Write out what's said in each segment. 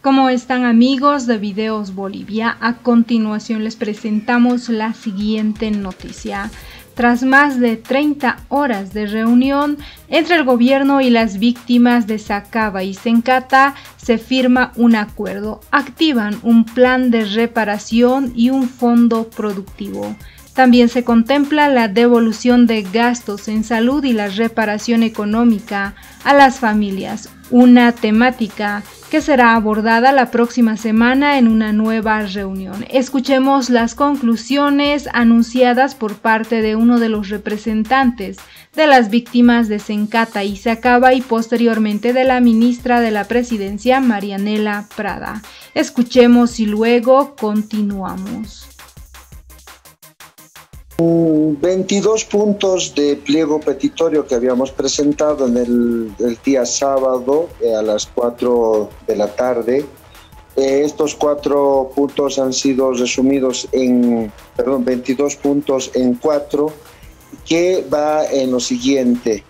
¿Cómo están, amigos de Videos Bolivia? A continuación les presentamos la siguiente noticia. Tras más de 30 horas de reunión entre el gobierno y las víctimas de Sacaba y Sencata, se firma un acuerdo. Activan un plan de reparación y un fondo productivo. También se contempla la devolución de gastos en salud y la reparación económica a las familias, una temática que será abordada la próxima semana en una nueva reunión. Escuchemos las conclusiones anunciadas por parte de uno de los representantes de las víctimas de Sencata y Sacaba y posteriormente de la ministra de la Presidencia, Marianela Prada. Escuchemos y luego continuamos. 22 puntos de pliego petitorio que habíamos presentado en el día sábado a las 4 de la tarde. Estos 4 puntos han sido resumidos 22 puntos en 4, que va en lo siguiente.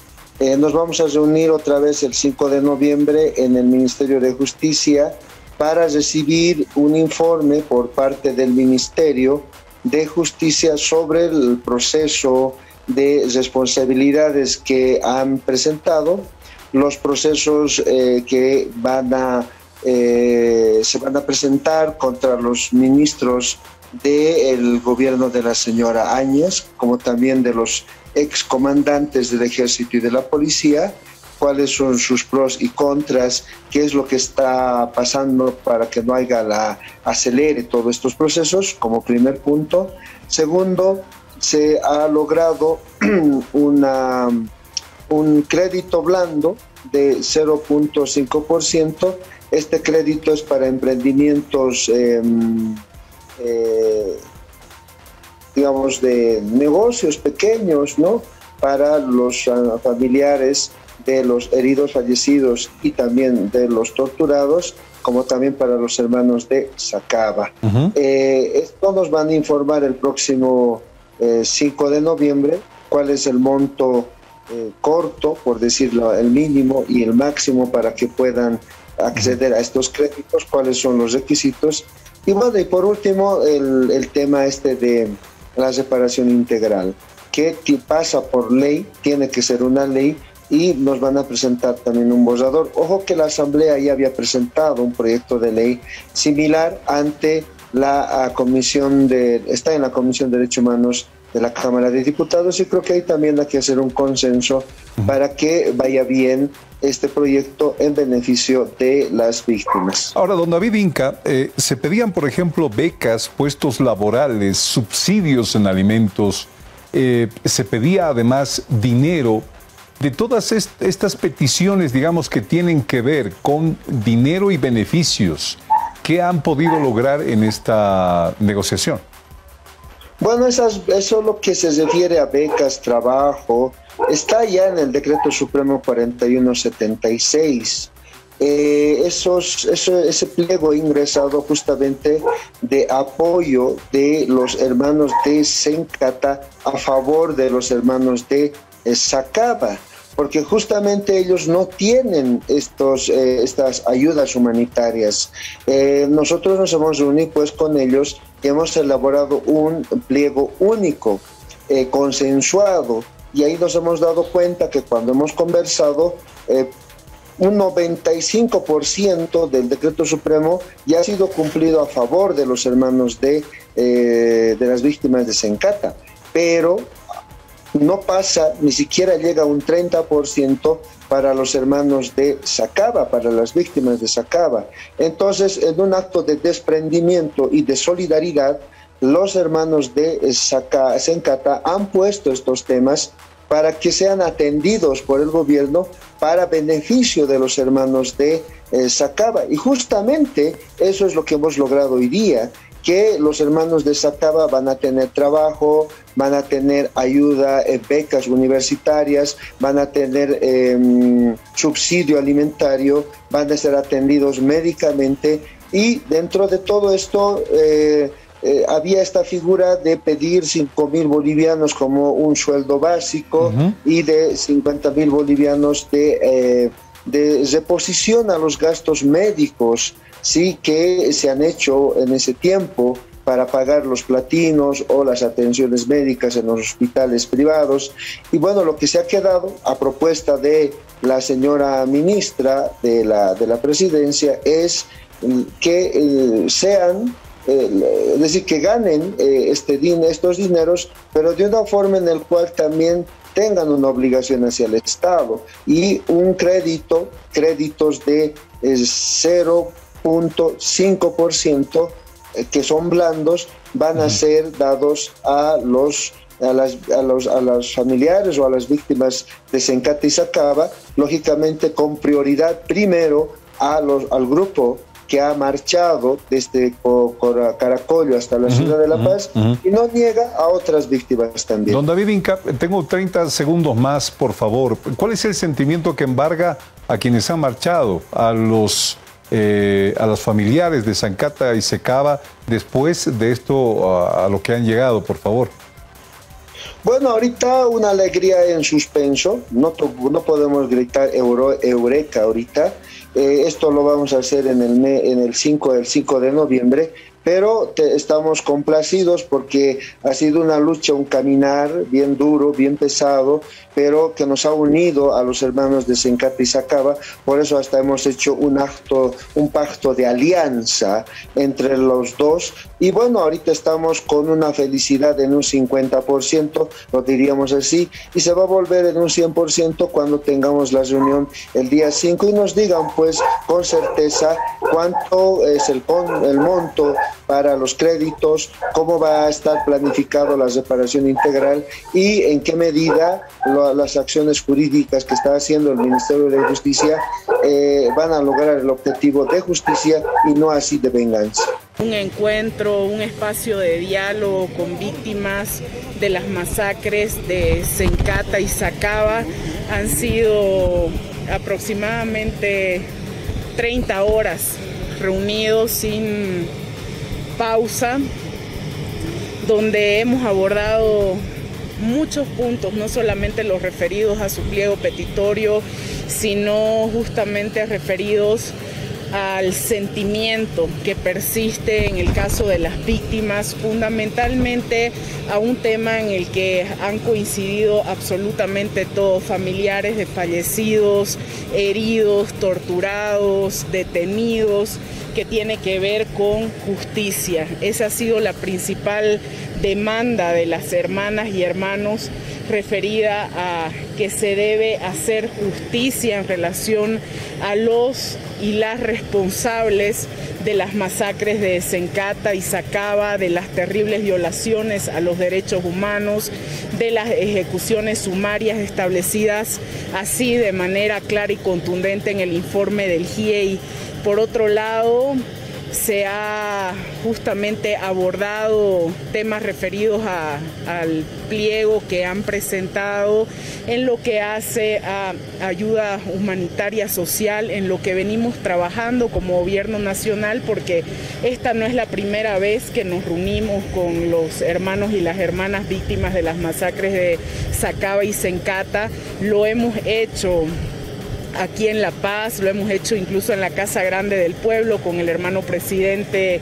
Nos vamos a reunir otra vez el 5 de noviembre en el Ministerio de Justicia para recibir un informe por parte del Ministerio de Justicia sobre el proceso de responsabilidades que han presentado, los procesos que se van a presentar contra los ministros del gobierno de la señora Áñez, como también de los excomandantes del Ejército y de la Policía, cuáles son sus pros y contras, qué es lo que está pasando para que no acelere todos estos procesos, como primer punto. Segundo, se ha logrado un crédito blando de 0.5%. Este crédito es para emprendimientos, digamos, de negocios pequeños, ¿no? Para los familiares de los heridos fallecidos y también de los torturados, como también para los hermanos de Sacaba. Esto nos van a informar el próximo 5 de noviembre cuál es el monto corto, por decirlo, el mínimo y el máximo para que puedan acceder a estos créditos, cuáles son los requisitos. Y bueno, y por último, el tema de la reparación integral, que pasa por ley, tiene que ser una ley, y nos van a presentar también un borrador. Ojo que la Asamblea ya había presentado un proyecto de ley similar ante la Comisión está en la Comisión de Derechos Humanos de la Cámara de Diputados, y creo que ahí también hay que hacer un consenso para que vaya bien este proyecto en beneficio de las víctimas. Ahora, don David Inca, se pedían, por ejemplo, becas, puestos laborales, subsidios en alimentos, se pedía además dinero. De todas estas peticiones, digamos, que tienen que ver con dinero y beneficios, ¿qué han podido lograr en esta negociación? Bueno, eso es lo que se refiere a becas, trabajo, está ya en el Decreto Supremo 4176. Ese pliego ingresado justamente de apoyo de los hermanos de Sencata a favor de los hermanos de Sacaba, porque justamente ellos no tienen estas ayudas humanitarias. Nosotros nos hemos reunido pues con ellos y hemos elaborado un pliego único, consensuado, y ahí nos hemos dado cuenta que cuando hemos conversado, un 95% del Decreto Supremo ya ha sido cumplido a favor de los hermanos de las víctimas de Sencata, pero no pasa, ni siquiera llega a un 30% para los hermanos de Sacaba, para las víctimas de Sacaba. Entonces, en un acto de desprendimiento y de solidaridad, los hermanos de Sencata han puesto estos temas para que sean atendidos por el gobierno para beneficio de los hermanos de Sacaba. Y justamente eso es lo que hemos logrado hoy día, que los hermanos de Sacaba van a tener trabajo, van a tener ayuda, becas universitarias, van a tener subsidio alimentario, van a ser atendidos médicamente, y dentro de todo esto había esta figura de pedir 5.000 bolivianos como un sueldo básico y de 50.000 bolivianos de de reposición a los gastos médicos, sí, que se han hecho en ese tiempo para pagar los platinos o las atenciones médicas en los hospitales privados. Y bueno, lo que se ha quedado a propuesta de la señora ministra de la presidencia es que sean, es decir, que ganen estos dineros, pero de una forma en la cual también tengan una obligación hacia el Estado y un créditos de 0.5%, que son blandos, van a ser dados a los familiares o a las víctimas de Sencata y Sacaba, lógicamente con prioridad primero al grupo que ha marchado desde Caracollo hasta la ciudad de La Paz y no niega a otras víctimas también. Don David Inca, tengo 30 segundos más, por favor. ¿Cuál es el sentimiento que embarga a quienes han marchado, a los familiares de Sencata y Sacaba después de esto, a lo que han llegado, por favor? Bueno, ahorita una alegría en suspenso, no podemos gritar eureka ahorita. Esto lo vamos a hacer en el 5 de noviembre, pero estamos complacidos porque ha sido una lucha, un caminar bien duro, bien pesado, pero que nos ha unido a los hermanos de Sencata y Sacaba. Por eso hasta hemos hecho un pacto de alianza entre los dos. Y bueno, ahorita estamos con una felicidad en un 50%, lo diríamos así, y se va a volver en un 100% cuando tengamos la reunión el día 5 y nos digan pues con certeza cuánto es el monto para los créditos, cómo va a estar planificado la reparación integral y en qué medida las acciones jurídicas que está haciendo el Ministerio de Justicia van a lograr el objetivo de justicia y no así de venganza. Un encuentro, un espacio de diálogo con víctimas de las masacres de Sencata y Sacaba. Han sido aproximadamente 30 horas reunidos sin pausa, donde hemos abordado muchos puntos, no solamente los referidos a su pliego petitorio, sino justamente referidos al sentimiento que persiste en el caso de las víctimas, fundamentalmente a un tema en el que han coincidido absolutamente todos: familiares de fallecidos, heridos, torturados, detenidos, que tiene que ver con justicia. Esa ha sido la principal demanda de las hermanas y hermanos, referida a que se debe hacer justicia en relación a los y las responsables de las masacres de Sencata y Sacaba, de las terribles violaciones a los derechos humanos, de las ejecuciones sumarias establecidas así de manera clara y contundente en el informe del GIEI. Por otro lado, se ha justamente abordado temas referidos al pliego que han presentado en lo que hace a ayuda humanitaria social, en lo que venimos trabajando como gobierno nacional, porque esta no es la primera vez que nos reunimos con los hermanos y las hermanas víctimas de las masacres de Sacaba y Sencata. Lo hemos hecho aquí en La Paz, lo hemos hecho incluso en la Casa Grande del Pueblo con el hermano presidente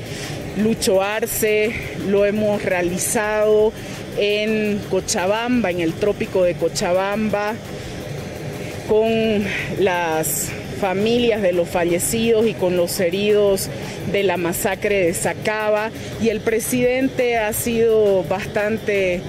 Lucho Arce, lo hemos realizado en Cochabamba, en el trópico de Cochabamba, con las familias de los fallecidos y con los heridos de la masacre de Sacaba, y el presidente ha sido bastante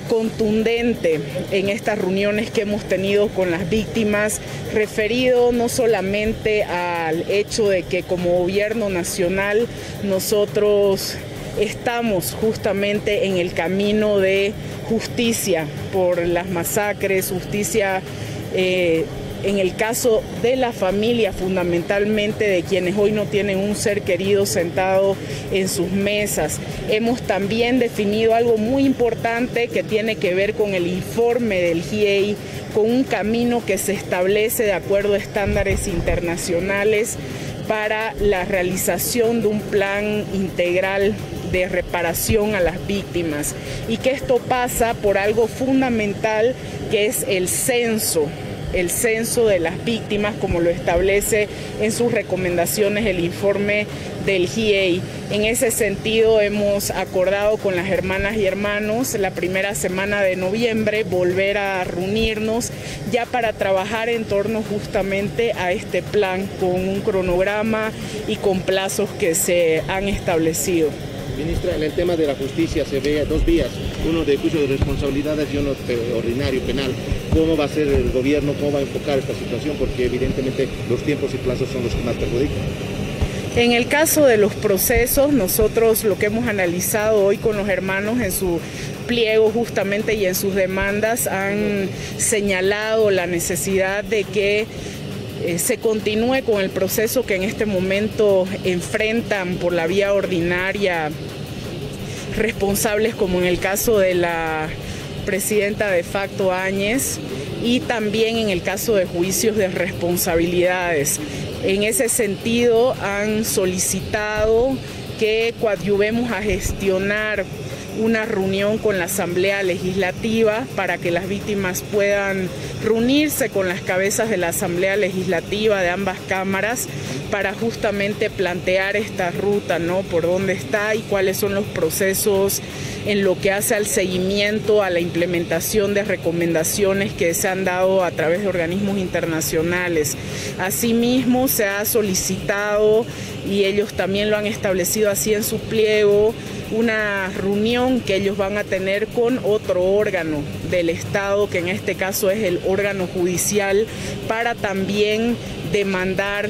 contundente en estas reuniones que hemos tenido con las víctimas, referido no solamente al hecho de que como gobierno nacional nosotros estamos justamente en el camino de justicia por las masacres, justicia en el caso de la familia, fundamentalmente de quienes hoy no tienen un ser querido sentado en sus mesas. Hemos también definido algo muy importante que tiene que ver con el informe del GIEI, con un camino que se establece de acuerdo a estándares internacionales para la realización de un plan integral de reparación a las víctimas, y que esto pasa por algo fundamental, que es el censo el censo de las víctimas, como lo establece en sus recomendaciones el informe del GIEI. En ese sentido, hemos acordado con las hermanas y hermanos la primera semana de noviembre volver a reunirnos ya para trabajar en torno justamente a este plan con un cronograma y con plazos que se han establecido. Ministra, en el tema de la justicia se ve dos vías, uno de juicio de responsabilidades y uno ordinario, penal. ¿Cómo va a ser el gobierno, cómo va a enfocar esta situación? Porque evidentemente los tiempos y plazos son los que más perjudican. En el caso de los procesos, nosotros lo que hemos analizado hoy con los hermanos en su pliego justamente y en sus demandas han señalado la necesidad de que se continúe con el proceso que en este momento enfrentan por la vía ordinaria responsables, como en el caso de la presidenta de facto Áñez, y también en el caso de juicios de responsabilidades. En ese sentido han solicitado que coadyuvemos a gestionar una reunión con la Asamblea Legislativa para que las víctimas puedan reunirse con las cabezas de la Asamblea Legislativa de ambas cámaras para justamente plantear esta ruta, ¿no? Por dónde está y cuáles son los procesos en lo que hace al seguimiento, a la implementación de recomendaciones que se han dado a través de organismos internacionales. Asimismo, se ha solicitado, y ellos también lo han establecido así en su pliego, una reunión que ellos van a tener con otro órgano del Estado, que en este caso es el órgano judicial, para también demandar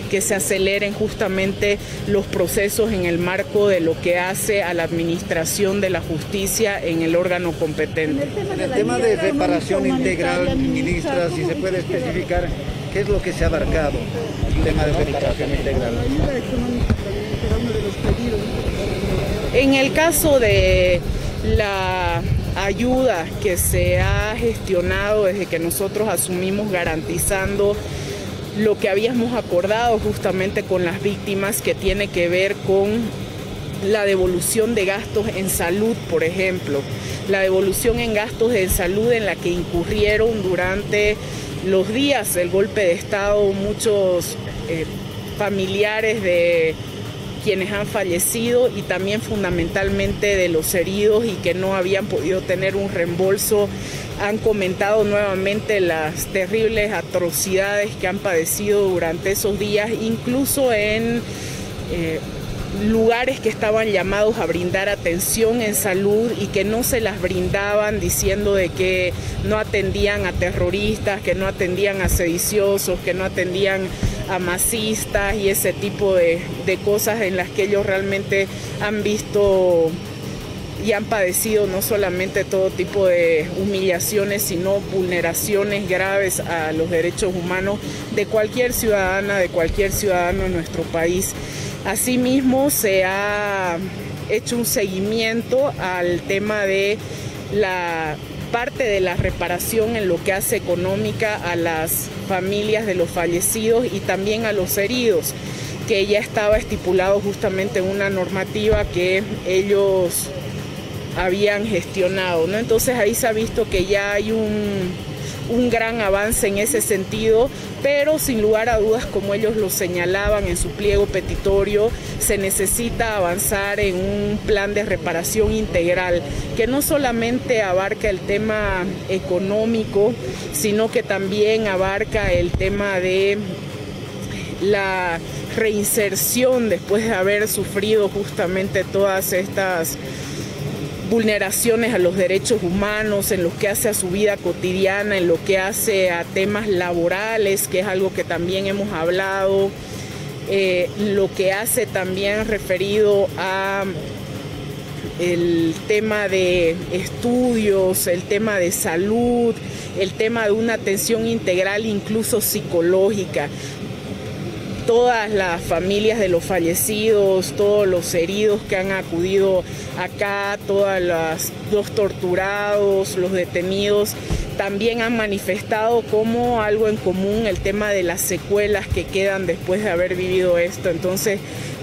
que se aceleren justamente los procesos en el marco de lo que hace a la administración de la justicia en el órgano competente. En el tema de reparación integral, ministra, si se puede especificar qué es lo que se ha abarcado, el tema de reparación integral. En el caso de la ayuda que se ha gestionado desde que nosotros asumimos, garantizando lo que habíamos acordado justamente con las víctimas, que tiene que ver con la devolución de gastos en salud, por ejemplo, la devolución en gastos en salud en la que incurrieron durante los días del golpe de Estado muchos familiares de quienes han fallecido y también fundamentalmente de los heridos y que no habían podido tener un reembolso. Han comentado nuevamente las terribles atrocidades que han padecido durante esos días, incluso en lugares que estaban llamados a brindar atención en salud y que no se las brindaban, diciendo de que no atendían a terroristas, que no atendían a sediciosos, que no atendían a masistas y ese tipo de cosas en las que ellos realmente han visto y han padecido no solamente todo tipo de humillaciones, sino vulneraciones graves a los derechos humanos de cualquier ciudadana, de cualquier ciudadano en nuestro país. Asimismo, se ha hecho un seguimiento al tema de la parte de la reparación en lo que hace económica a las familias de los fallecidos y también a los heridos, que ya estaba estipulado justamente en una normativa que ellos habían gestionado, ¿no? Entonces ahí se ha visto que ya hay un gran avance en ese sentido, pero sin lugar a dudas, como ellos lo señalaban en su pliego petitorio, se necesita avanzar en un plan de reparación integral que no solamente abarca el tema económico, sino que también abarca el tema de la reinserción después de haber sufrido justamente todas estas vulneraciones a los derechos humanos, en lo que hace a su vida cotidiana, en lo que hace a temas laborales, que es algo que también hemos hablado, lo que hace también referido a el tema de estudios, el tema de salud, el tema de una atención integral, incluso psicológica. Todas las familias de los fallecidos, todos los heridos que han acudido acá, todos los torturados, los detenidos, también han manifestado como algo en común el tema de las secuelas que quedan después de haber vivido esto. Entonces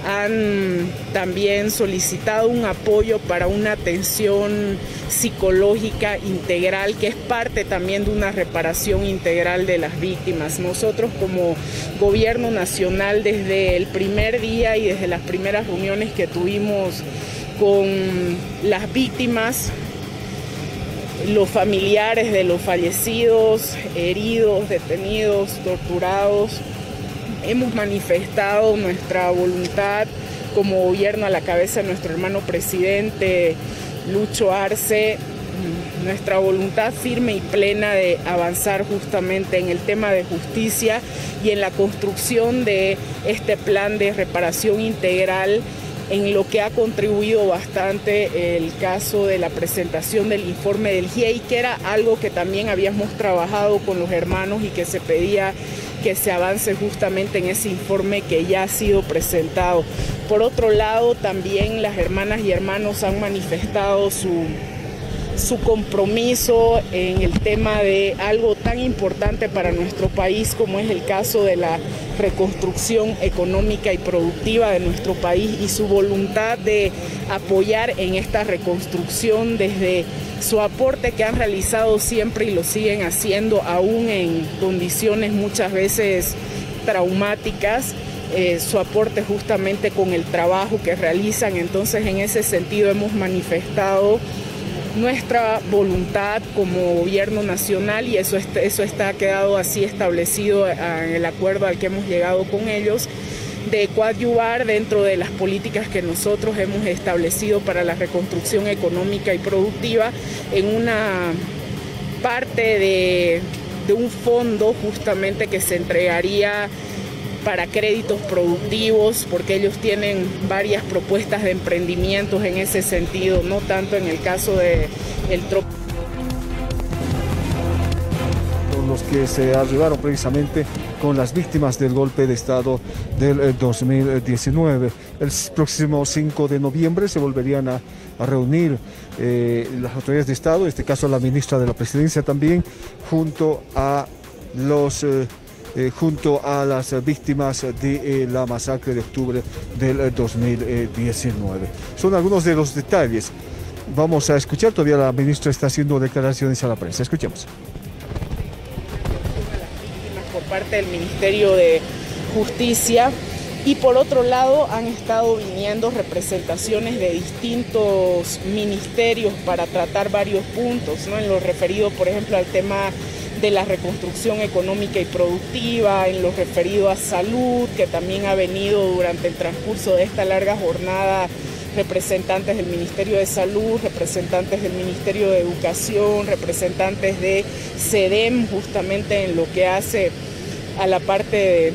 han también solicitado un apoyo para una atención psicológica integral, que es parte también de una reparación integral de las víctimas. Nosotros como gobierno nacional, desde el primer día y desde las primeras reuniones que tuvimos con las víctimas, los familiares de los fallecidos, heridos, detenidos, torturados, hemos manifestado nuestra voluntad como gobierno a la cabeza de nuestro hermano presidente Lucho Arce, nuestra voluntad firme y plena de avanzar justamente en el tema de justicia y en la construcción de este plan de reparación integral, en lo que ha contribuido bastante el caso de la presentación del informe del GIEI, que era algo que también habíamos trabajado con los hermanos y que se pedía que se avance justamente en ese informe que ya ha sido presentado. Por otro lado, también las hermanas y hermanos han manifestado su compromiso en el tema de algo tan importante para nuestro país como es el caso de la reconstrucción económica y productiva de nuestro país, y su voluntad de apoyar en esta reconstrucción desde su aporte que han realizado siempre y lo siguen haciendo aún en condiciones muchas veces traumáticas. Su aporte justamente con el trabajo que realizan. Entonces, en ese sentido hemos manifestado nuestra voluntad como gobierno nacional, y eso está quedado así establecido en el acuerdo al que hemos llegado con ellos, de coadyuvar dentro de las políticas que nosotros hemos establecido para la reconstrucción económica y productiva en una parte de un fondo justamente que se entregaría para créditos productivos, porque ellos tienen varias propuestas de emprendimientos en ese sentido, no tanto en el caso de el los que se arribaron precisamente con las víctimas del golpe de Estado del 2019. El próximo 5 de noviembre se volverían a reunir las autoridades de Estado, en este caso la ministra de la Presidencia también, junto a las víctimas de la masacre de octubre del 2019. Son algunos de los detalles. Vamos a escuchar, todavía la ministra está haciendo declaraciones a la prensa. Escuchemos. Por parte del Ministerio de Justicia, y por otro lado han estado viniendo representaciones de distintos ministerios para tratar varios puntos, ¿no? En lo referido, por ejemplo, al tema de la reconstrucción económica y productiva, en lo referido a salud, que también ha venido durante el transcurso de esta larga jornada representantes del Ministerio de Salud, representantes del Ministerio de Educación, representantes de SEDEM, justamente en lo que hace a la parte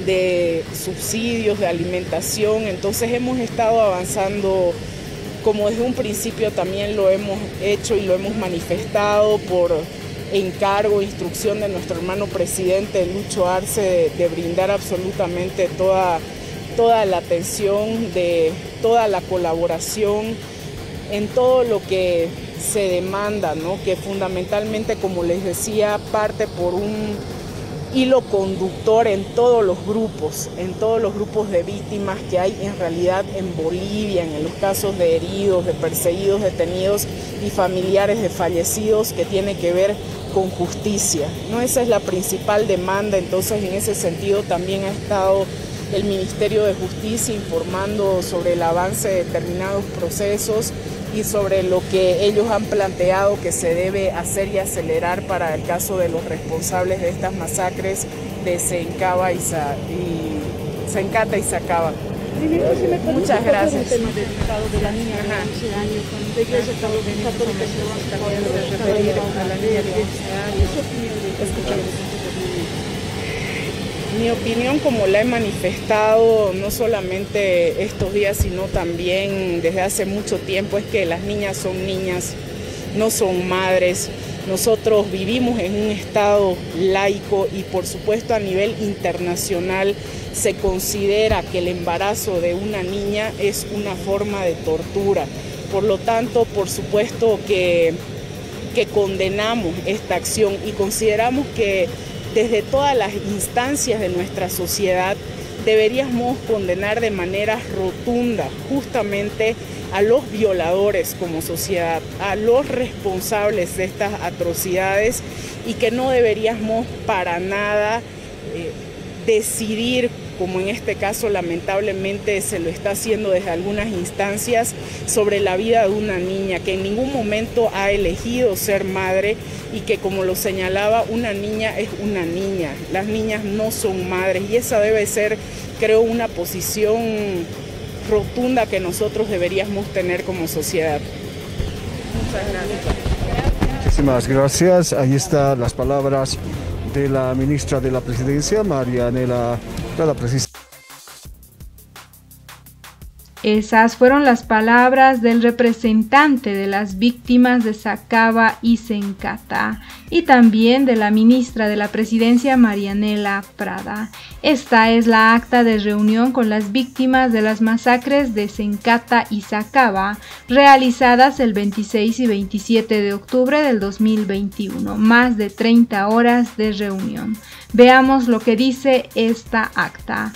de subsidios, de alimentación. Entonces hemos estado avanzando, como desde un principio también lo hemos hecho y lo hemos manifestado por encargo, instrucción de nuestro hermano presidente Lucho Arce, de brindar absolutamente toda la atención, de toda la colaboración en todo lo que se demanda, ¿no? Que fundamentalmente, como les decía, parte por un hilo conductor en todos los grupos de víctimas que hay en realidad en Bolivia, en los casos de heridos, de perseguidos, detenidos y familiares de fallecidos, que tiene que ver con justicia, ¿no? Esa es la principal demanda. Entonces, en ese sentido también ha estado el Ministerio de Justicia informando sobre el avance de determinados procesos y sobre lo que ellos han planteado que se debe hacer y acelerar para el caso de los responsables de estas masacres de Sencata y Sacaba. Muchas gracias. El tema del estado de la niña de 11 años, de Iglesia Católica se va a referir a la niña de 11 años. Mi opinión, como la he manifestado no solamente estos días, sino también desde hace mucho tiempo, es que las niñas son niñas, no son madres. Nosotros vivimos en un estado laico y, por supuesto, a nivel internacional se considera que el embarazo de una niña es una forma de tortura. Por lo tanto, por supuesto que que condenamos esta acción y consideramos que desde todas las instancias de nuestra sociedad deberíamos condenar de manera rotunda justamente a los violadores como sociedad, a los responsables de estas atrocidades, y que no deberíamos para nada decidir, como en este caso lamentablemente se lo está haciendo desde algunas instancias, sobre la vida de una niña que en ningún momento ha elegido ser madre, y que, como lo señalaba, una niña es una niña, las niñas no son madres, y esa debe ser, creo, una posición rotunda que nosotros deberíamos tener como sociedad. Muchas gracias. Muchísimas gracias. Ahí están las palabras de la ministra de la Presidencia, Marianela Prada, Esas fueron las palabras del representante de las víctimas de Sacaba y Sencata, y también de la ministra de la Presidencia, Marianela Prada. Esta es la acta de reunión con las víctimas de las masacres de Sencata y Sacaba, realizadas el 26 y 27 de octubre del 2021. Más de 30 horas de reunión. Veamos lo que dice esta acta.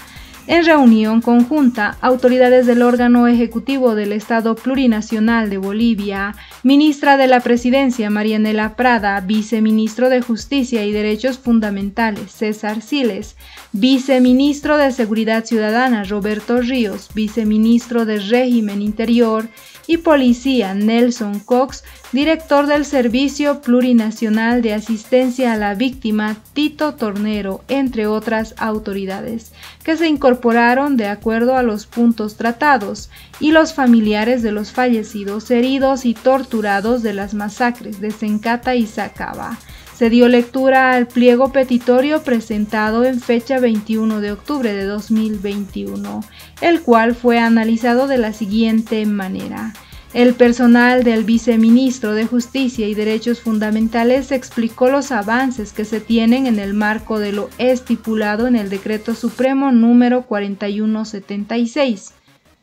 En reunión conjunta, autoridades del órgano ejecutivo del Estado Plurinacional de Bolivia, ministra de la Presidencia Marianela Prada, viceministro de Justicia y Derechos Fundamentales César Siles, viceministro de Seguridad Ciudadana Roberto Ríos, viceministro de Régimen Interior y Policía Nelson Cox, director del Servicio Plurinacional de Asistencia a la Víctima Tito Tornero, entre otras autoridades, que se incorporaron de acuerdo a los puntos tratados, y los familiares de los fallecidos, heridos y torturados de las masacres de Sencata y Sacaba. Se dio lectura al pliego petitorio presentado en fecha 21 de octubre de 2021, el cual fue analizado de la siguiente manera. El personal del viceministro de Justicia y Derechos Fundamentales explicó los avances que se tienen en el marco de lo estipulado en el Decreto Supremo número 4176,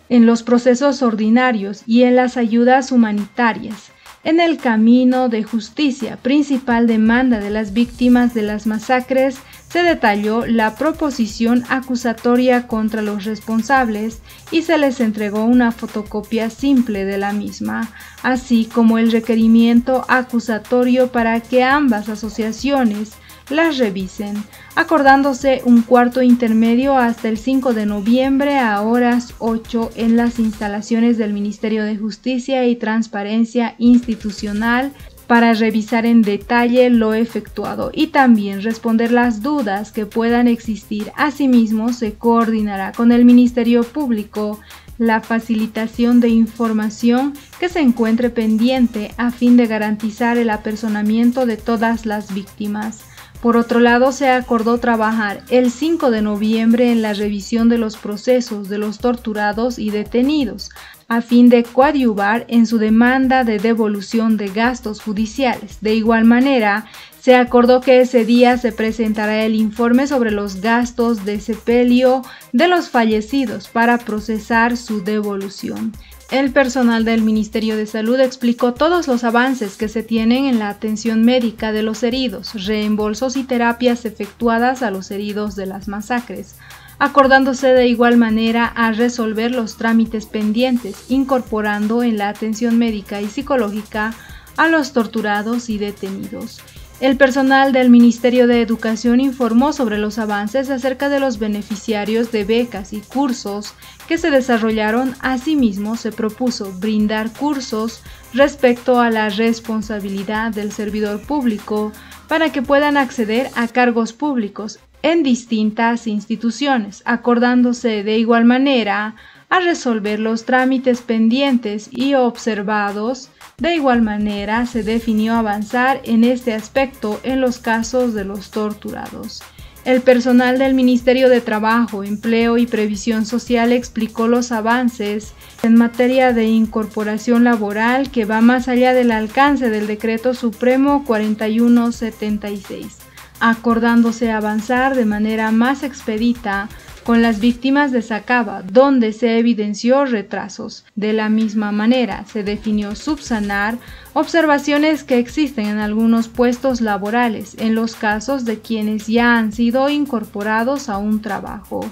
en los procesos ordinarios y en las ayudas humanitarias, en el camino de justicia, principal demanda de las víctimas de las masacres. Se detalló la proposición acusatoria contra los responsables y se les entregó una fotocopia simple de la misma, así como el requerimiento acusatorio para que ambas asociaciones las revisen, acordándose un cuarto intermedio hasta el 5 de noviembre a horas 8 en las instalaciones del Ministerio de Justicia y Transparencia Institucional, para revisar en detalle lo efectuado y también responder las dudas que puedan existir. Asimismo, se coordinará con el Ministerio Público la facilitación de información que se encuentre pendiente a fin de garantizar el apersonamiento de todas las víctimas. Por otro lado, se acordó trabajar el 5 de noviembre en la revisión de los procesos de los torturados y detenidos, a fin de coadyuvar en su demanda de devolución de gastos judiciales. De igual manera, se acordó que ese día se presentará el informe sobre los gastos de sepelio de los fallecidos para procesar su devolución. El personal del Ministerio de Salud explicó todos los avances que se tienen en la atención médica de los heridos, reembolsos y terapias efectuadas a los heridos de las masacres, acordándose de igual manera a resolver los trámites pendientes, incorporando en la atención médica y psicológica a los torturados y detenidos. El personal del Ministerio de Educación informó sobre los avances acerca de los beneficiarios de becas y cursos que se desarrollaron. Asimismo, se propuso brindar cursos respecto a la responsabilidad del servidor público para que puedan acceder a cargos públicos en distintas instituciones, acordándose de igual manera a resolver los trámites pendientes y observados. De igual manera, se definió avanzar en este aspecto en los casos de los torturados. El personal del Ministerio de Trabajo, Empleo y Previsión Social explicó los avances en materia de incorporación laboral que va más allá del alcance del Decreto Supremo 4176, acordándose avanzar de manera más expedita con las víctimas de Sacaba, donde se evidenció retrasos. De la misma manera, se definió subsanar observaciones que existen en algunos puestos laborales en los casos de quienes ya han sido incorporados a un trabajo.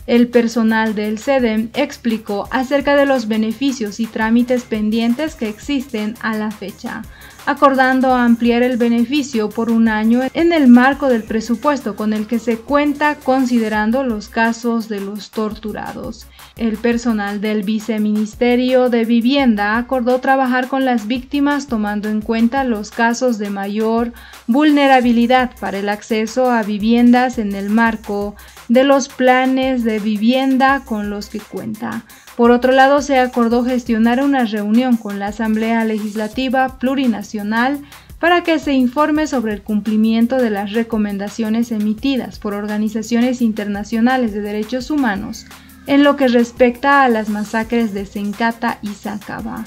El personal del SEDEM explicó acerca de los beneficios y trámites pendientes que existen a la fecha, acordando ampliar el beneficio por un año en el marco del presupuesto con el que se cuenta considerando los casos de los torturados. El personal del Viceministerio de Vivienda acordó trabajar con las víctimas tomando en cuenta los casos de mayor vulnerabilidad para el acceso a viviendas en el marco de los planes de vivienda con los que cuenta. Por otro lado, se acordó gestionar una reunión con la Asamblea Legislativa Plurinacional para que se informe sobre el cumplimiento de las recomendaciones emitidas por organizaciones internacionales de derechos humanos en lo que respecta a las masacres de Sencata y Sacaba.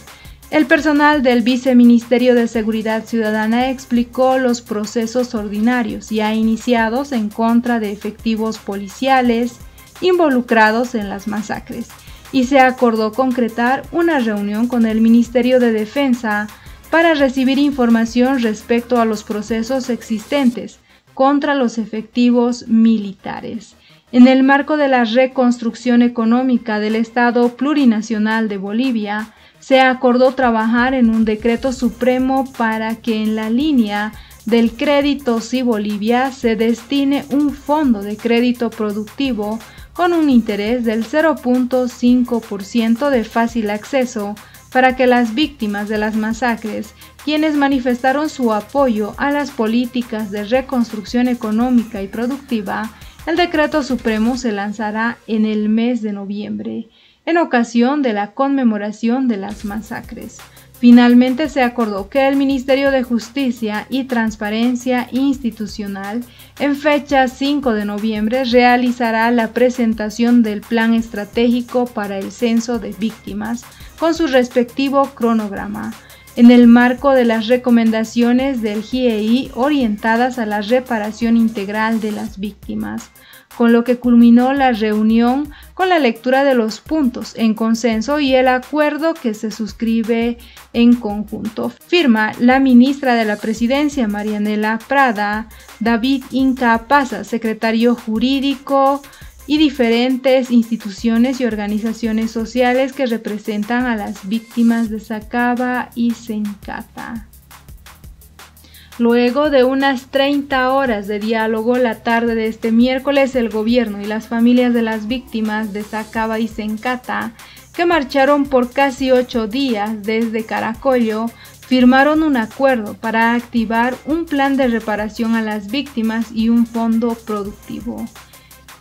El personal del Viceministerio de Seguridad Ciudadana explicó los procesos ordinarios ya iniciados en contra de efectivos policiales involucrados en las masacres, y se acordó concretar una reunión con el Ministerio de Defensa para recibir información respecto a los procesos existentes contra los efectivos militares. En el marco de la reconstrucción económica del Estado Plurinacional de Bolivia, se acordó trabajar en un decreto supremo para que en la línea del crédito Sí Bolivia se destine un fondo de crédito productivo con un interés del 0.5% de fácil acceso para que las víctimas de las masacres, quienes manifestaron su apoyo a las políticas de reconstrucción económica y productiva, el decreto supremo se lanzará en el mes de noviembre, en ocasión de la conmemoración de las masacres. Finalmente se acordó que el Ministerio de Justicia y Transparencia Institucional, en fecha 5 de noviembre, realizará la presentación del Plan Estratégico para el Censo de Víctimas, con su respectivo cronograma, en el marco de las recomendaciones del GIEI orientadas a la reparación integral de las víctimas, con lo que culminó la reunión con la lectura de los puntos en consenso y el acuerdo que se suscribe en conjunto. Firma la ministra de la Presidencia, Marianela Prada, David Inca Paza, secretario jurídico, y diferentes instituciones y organizaciones sociales que representan a las víctimas de Sacaba y Sencata. Luego de unas 30 horas de diálogo, la tarde de este miércoles, el gobierno y las familias de las víctimas de Sacaba y Sencata, que marcharon por casi 8 días desde Caracollo, firmaron un acuerdo para activar un plan de reparación a las víctimas y un fondo productivo.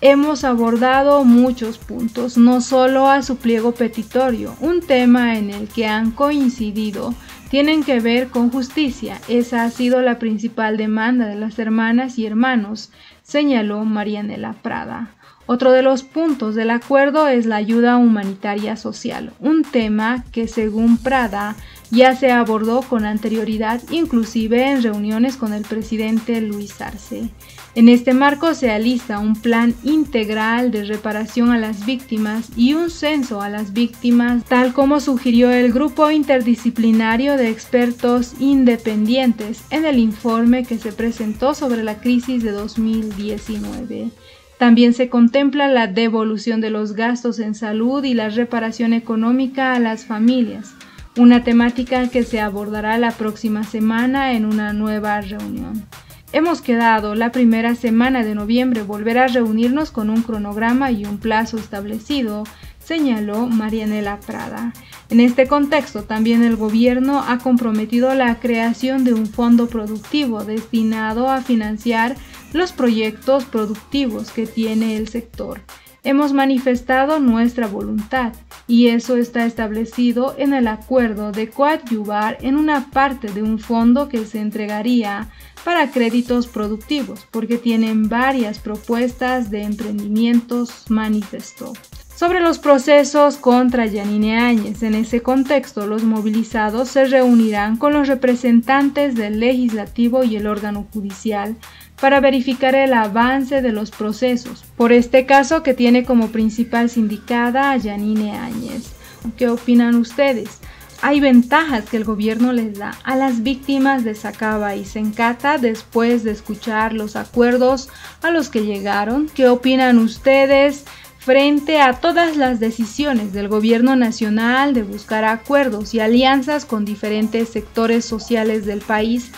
Hemos abordado muchos puntos, no solo a su pliego petitorio, un tema en el que han coincidido tienen que ver con justicia. Esa ha sido la principal demanda de las hermanas y hermanos, señaló Marianela Prada. Otro de los puntos del acuerdo es la ayuda humanitaria social, un tema que según Prada ya se abordó con anterioridad, inclusive en reuniones con el presidente Luis Arce. En este marco se alista un plan integral de reparación a las víctimas y un censo a las víctimas, tal como sugirió el grupo interdisciplinario de expertos independientes en el informe que se presentó sobre la crisis de 2019. También se contempla la devolución de los gastos en salud y la reparación económica a las familias, una temática que se abordará la próxima semana en una nueva reunión. Hemos quedado la primera semana de noviembre volver a reunirnos con un cronograma y un plazo establecido, señaló Marianela Prada. En este contexto, también el gobierno ha comprometido la creación de un fondo productivo destinado a financiar los proyectos productivos que tiene el sector. Hemos manifestado nuestra voluntad y eso está establecido en el acuerdo de coadyuvar en una parte de un fondo que se entregaría para créditos productivos, porque tienen varias propuestas de emprendimientos, manifestó. Sobre los procesos contra Yanine Áñez, en ese contexto, los movilizados se reunirán con los representantes del Legislativo y el órgano judicial para verificar el avance de los procesos. Por este caso, que tiene como principal sindicada a Yanine Áñez. ¿Qué opinan ustedes? Hay ventajas que el gobierno les da a las víctimas de Sacaba y Sencata después de escuchar los acuerdos a los que llegaron. ¿Qué opinan ustedes frente a todas las decisiones del gobierno nacional de buscar acuerdos y alianzas con diferentes sectores sociales del país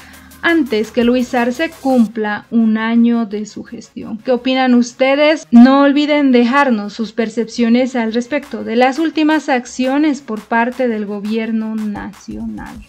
antes que Luis Arce cumpla un año de su gestión? ¿Qué opinan ustedes? No olviden dejarnos sus percepciones al respecto de las últimas acciones por parte del gobierno nacional.